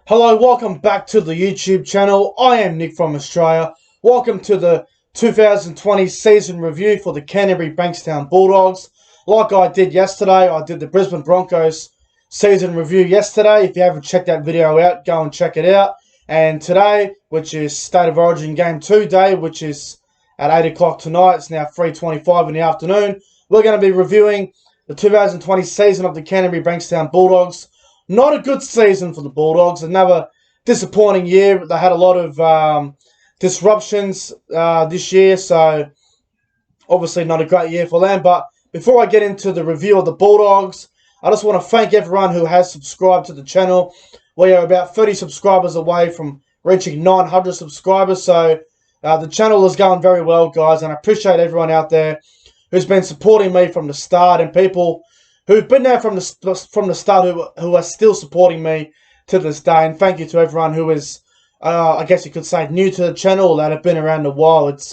Hello, welcome back to the YouTube channel. I am Nick from Australia. Welcome to the 2020 season review for the Canterbury Bankstown Bulldogs. Like I did yesterday, I did the Brisbane Broncos season review yesterday. If you haven't checked that video out, go and check it out. And today, which is State of Origin Game 2 day, which is at 8 o'clock tonight, it's now 3:25 in the afternoon, we're going to be reviewing the 2020 season of the Canterbury Bankstown Bulldogs. Not a good season for the Bulldogs. Another disappointing year. They had a lot of disruptions this year, so obviously not a great year for them. But before I get into the review of the Bulldogs, I just want to thank everyone who has subscribed to the channel. We are about 30 subscribers away from reaching 900 subscribers, so the channel is going very well, guys, and I appreciate everyone out there who's been supporting me from the start, and people who've been there from the start who are still supporting me to this day. And thank you to everyone who is, I guess you could say, new to the channel, that have been around a while. It's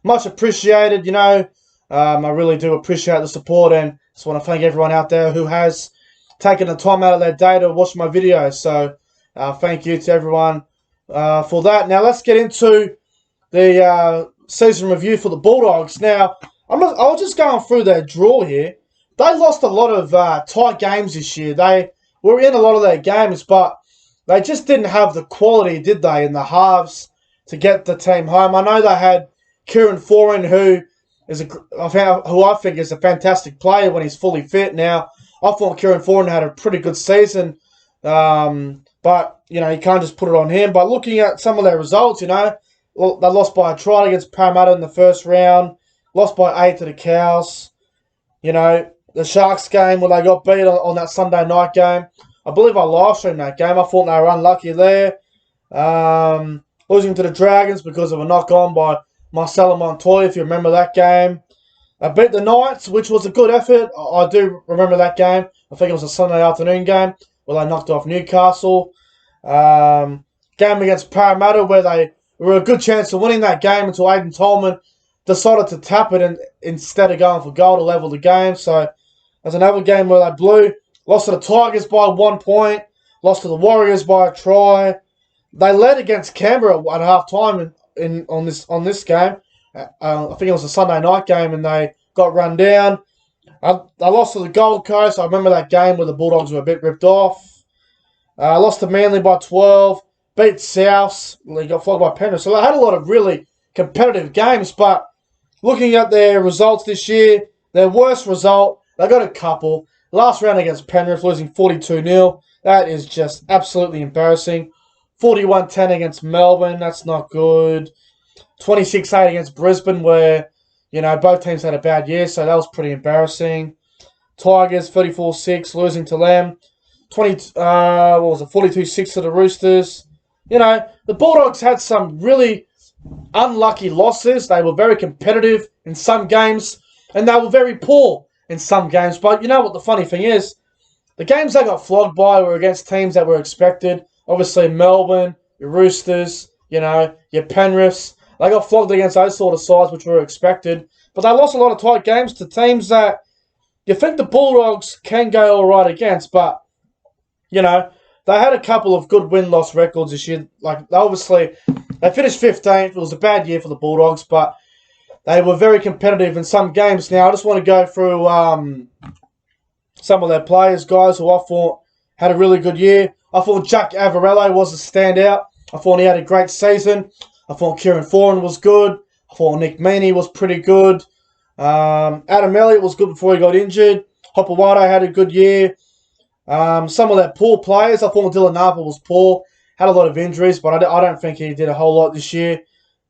much appreciated, you know. I really do appreciate the support, and just want to thank everyone out there who has taken the time out of their day to watch my videos. So thank you to everyone for that. Now let's get into the season review for the Bulldogs. Now, I was just going through their draw here. They lost a lot of tight games this year. They were in a lot of their games, but they just didn't have the quality, did they, in the halves to get the team home. I know they had Kieran Foran, who I think is a fantastic player when he's fully fit. Now, I thought Kieran Foran had a pretty good season, but you know, you can't just put it on him. But looking at some of their results, you know, well, they lost by a try against Parramatta in the first round, lost by 8 to the Cows. You know, the Sharks game where they got beat on that Sunday night game. I believe I live streamed that game. I thought they were unlucky there. Losing to the Dragons because of a knock-on by Marcelo Montoya, if you remember that game. I beat the Knights, which was a good effort. I do remember that game. I think it was a Sunday afternoon game where they knocked off Newcastle. Game against Parramatta where they were a good chance of winning that game until Aiden Tolman decided to tap it instead of going for goal to level the game. So there's another game where they blew. Lost to the Tigers by 1 point. Lost to the Warriors by a try. They led against Canberra at half-time on this game. I think it was a Sunday night game, and they got run down. They lost to the Gold Coast. I remember that game where the Bulldogs were a bit ripped off. Lost to Manly by 12. Beat Souths. They got flogged by Penrith. So they had a lot of really competitive games, but looking at their results this year, their worst result, they got a couple. Last round against Penrith, losing 42-0. That is just absolutely embarrassing. 41-10 against Melbourne. That's not good. 26-8 against Brisbane, where, you know, both teams had a bad year, so that was pretty embarrassing. Tigers, 34-6, losing to them. 42-6 to the Roosters. You know, the Bulldogs had some really unlucky losses. They were very competitive in some games, and they were very poor in some games. But you know what the funny thing is? The games they got flogged by were against teams that were expected. Obviously, Melbourne, your Roosters, you know, your Penriths. They got flogged against those sort of sides, which were expected. But they lost a lot of tight games to teams that you think the Bulldogs can go all right against. But, you know, they had a couple of good win-loss records this year. Like, they finished 15th. It was a bad year for the Bulldogs, but they were very competitive in some games. Now, I just want to go through some of their players, guys, who I thought had a really good year. I thought Jack Avarello was a standout. I thought he had a great season. I thought Kieran Foran was good. I thought Nick Meaney was pretty good. Adam Elliott was good before he got injured. Hopewado had a good year. Some of their poor players, I thought Dylan Napa was poor. Had a lot of injuries, but I don't think he did a whole lot this year.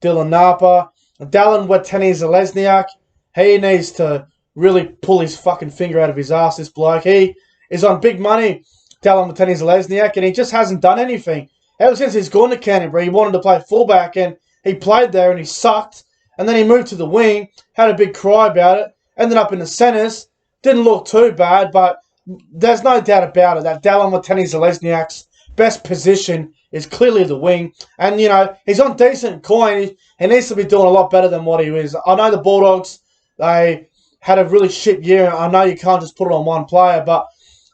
Dylan Napa. Dallin Watene-Zelezniak, he needs to really pull his fucking finger out of his ass, this bloke. He is on big money, Dallin Watene-Zelezniak, and he just hasn't done anything. Ever since he's gone to Canterbury, he wanted to play fullback, and he played there, and he sucked. And then he moved to the wing, had a big cry about it, ended up in the centres. Didn't look too bad, but there's no doubt about it that Dallin Watene-Zelezniak's best position is clearly the wing. And, you know, he's on decent coin. He needs to be doing a lot better than what he is. I know the Bulldogs, they had a really shit year. I know you can't just put it on one player, but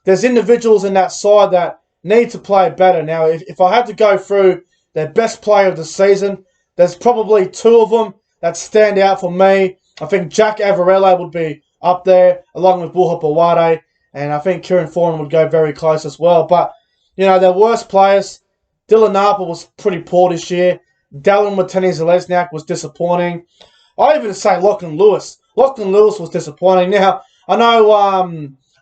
there's individuals in that side that need to play better. Now, if I had to go through their best player of the season, there's probably two of them that stand out for me. I think Jack Avarello would be up there, along with Buha Pawade, and I think Kieran Foran would go very close as well. But, their worst players, Dylan Napa was pretty poor this year. Dallin Watene-Zelezniak was disappointing. I even say Lachlan Lewis. Lachlan Lewis was disappointing. Now, I know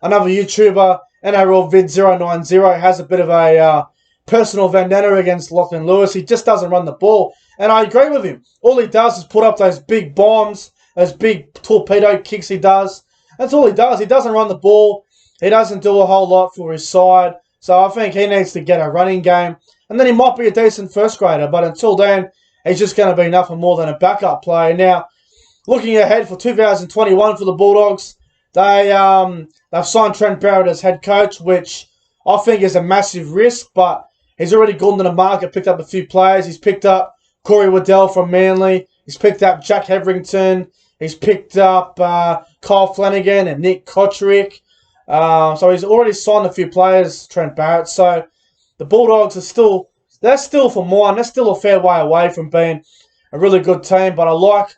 another YouTuber, NRL Vid090, has a bit of a personal vendetta against Lachlan Lewis. He just doesn't run the ball. And I agree with him. All he does is put up those big bombs, those big torpedo kicks he does. That's all he does. He doesn't run the ball. He doesn't do a whole lot for his side. So I think he needs to get a running game. And then he might be a decent first grader. But until then, he's just going to be nothing more than a backup player. Now, looking ahead for 2021 for the Bulldogs, they've signed Trent Barrett as head coach, which I think is a massive risk. But he's already gone to the market, picked up a few players. He's picked up Corey Waddell from Manly. He's picked up Jack Hetherington. He's picked up Kyle Flanagan and Nick Kotrick. So he's already signed a few players, Trent Barrett. So the Bulldogs they're still for mine. They're still a fair way away from being a really good team. But I like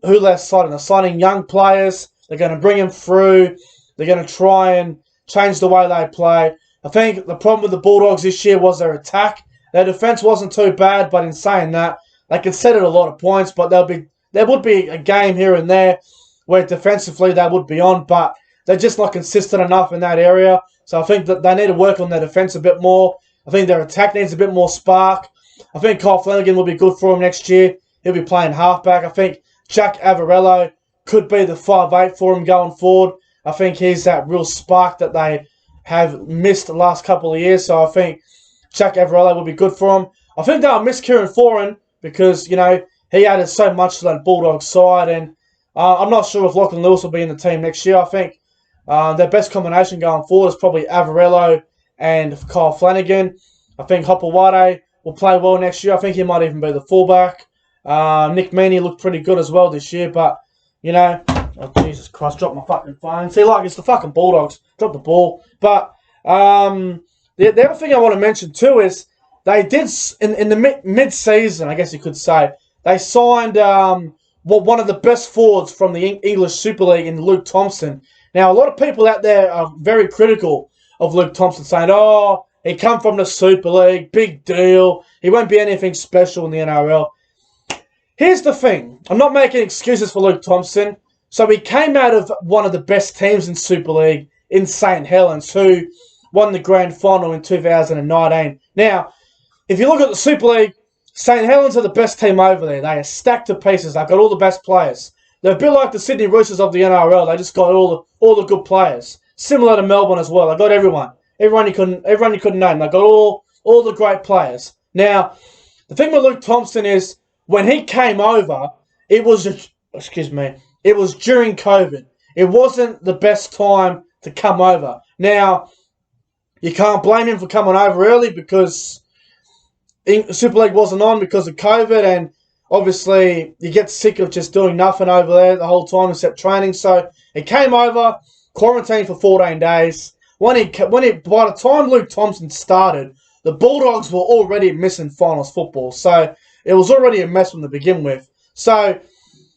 who they're signing. They're signing young players. They're going to bring them through. They're going to try and change the way they play. I think the problem with the Bulldogs this year was their attack. Their defence wasn't too bad, but in saying that, they could set it a lot of points, but there would be a game here and there where defensively they would be on, but they're just not consistent enough in that area. So I think that they need to work on their defence a bit more. I think their attack needs a bit more spark. I think Kyle Flanagan will be good for him next year. He'll be playing halfback. I think Jack Avarello could be the 5'8" for him going forward. I think he's that real spark that they have missed the last couple of years. So I think Jack Avarello will be good for him. I think they'll miss Kieran Foran because, he added so much to that Bulldogs side. And I'm not sure if Lachlan Lewis will be in the team next year. I think their best combination going forward is probably Avarello and Kyle Flanagan. I think Hopewade will play well next year. I think he might even be the fullback. Nick Meaney looked pretty good as well this year. But, oh, Jesus Christ, dropped my fucking phone. See, it's the fucking Bulldogs. Dropped the ball. But the other thing I want to mention too is they did, in the mid-season, I guess you could say, they signed one of the best forwards from the English Super League in Luke Thompson. Now, a lot of people out there are very critical of Luke Thompson, saying, oh, he come from the Super League, big deal. He won't be anything special in the NRL. Here's the thing. I'm not making excuses for Luke Thompson. So he came out of one of the best teams in Super League in St. Helens, who won the grand final in 2019. Now, if you look at the Super League, St. Helens are the best team over there. They are stacked to pieces. They've got all the best players. They're a bit like the Sydney Roosters of the NRL. They just got all the good players. Similar to Melbourne as well. They got everyone. Everyone you couldn't name. They got all the great players. Now, the thing with Luke Thompson is when he came over, it was during COVID. It wasn't the best time to come over. Now, you can't blame him for coming over early because Super League wasn't on because of COVID, and obviously you get sick of just doing nothing over there the whole time except training. So he came over, quarantined for 14 days. By the time Luke Thompson started, the Bulldogs were already missing finals football. So it was already a mess from the begin with. So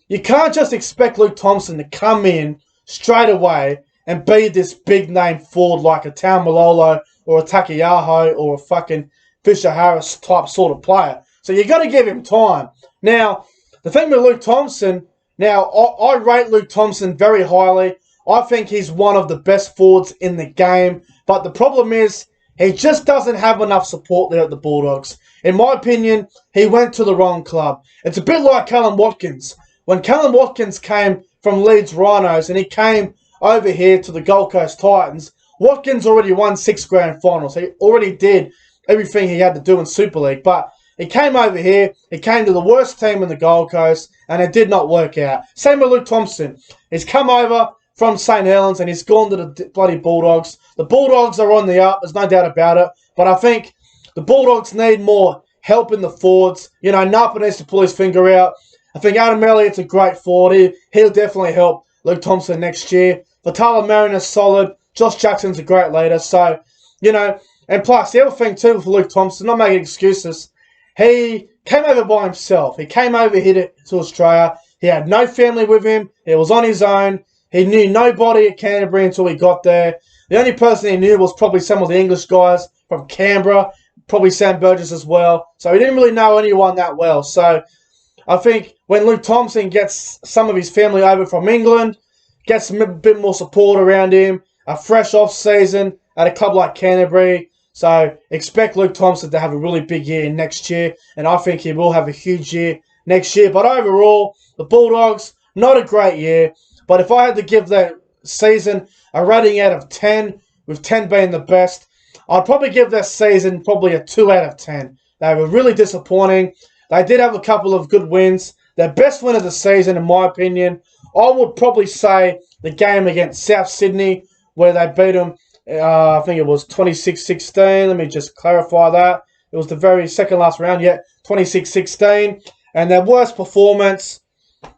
you can't just expect Luke Thompson to come in straight away and be this big name forward like a Taumalolo or a Takiyaho or a fucking Fisher Harris type sort of player. So you got to give him time. Now, the thing with Luke Thompson, I rate Luke Thompson very highly. I think he's one of the best forwards in the game. But the problem is, he just doesn't have enough support there at the Bulldogs. In my opinion, he went to the wrong club. It's a bit like Callum Watkins. When Callum Watkins came from Leeds Rhinos and he came over here to the Gold Coast Titans, Watkins already won 6 grand finals. He already did everything he had to do in Super League. But he came over here, he came to the worst team in the Gold Coast, and it did not work out. Same with Luke Thompson. He's come over from St. Helens and he's gone to the bloody Bulldogs. The Bulldogs are on the up, there's no doubt about it. But I think the Bulldogs need more help in the forwards. Napa needs to pull his finger out. I think Adam Elliott's a great forward. He'll definitely help Luke Thompson next year. Vitala Mariner is solid. Josh Jackson's a great leader. So, and And plus, the other thing too for Luke Thompson, not making excuses, he came over by himself. He came over here to Australia. He had no family with him. He was on his own. He knew nobody at Canterbury until he got there. The only person he knew was probably some of the English guys from Canberra, probably Sam Burgess as well. So he didn't really know anyone that well. So I think when Luke Thompson gets some of his family over from England, gets a bit more support around him, a fresh off-season at a club like Canterbury, so expect Luke Thompson to have a really big year next year, and I think he will have a huge year next year. But overall, the Bulldogs, not a great year. But if I had to give that season a rating out of 10, with 10 being the best, I'd probably give that season probably a 2 out of 10. They were really disappointing. They did have a couple of good wins. Their best win of the season, in my opinion, I would probably say the game against South Sydney, where they beat them, I think it was 26-16. Let me just clarify that. It was the very second last round, 26-16. And their worst performance,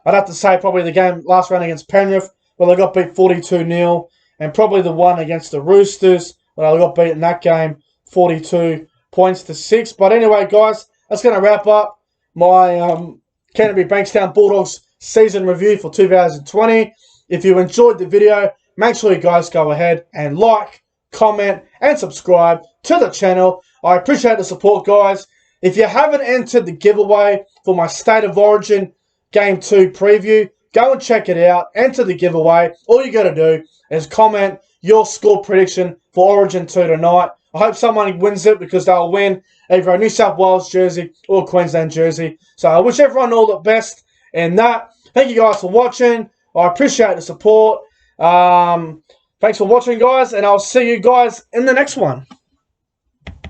I'd have to say probably the game last round against Penrith, where they got beat 42-0. And probably the one against the Roosters, where they got beat in that game 42 points to 6. But anyway, guys, that's going to wrap up my Canterbury Bankstown Bulldogs season review for 2020. If you enjoyed the video, make sure you guys go ahead and like, comment, and subscribe to the channel. I appreciate the support, guys. If you haven't entered the giveaway for my State of Origin Game 2 preview, go and check it out. Enter the giveaway. All you got to do is comment your score prediction for Origin 2 tonight. I hope someone wins it because they'll win either a New South Wales jersey or a Queensland jersey. So I wish everyone all the best in that. Thank you guys for watching. I appreciate the support. Thanks for watching, guys, and I'll see you guys in the next one.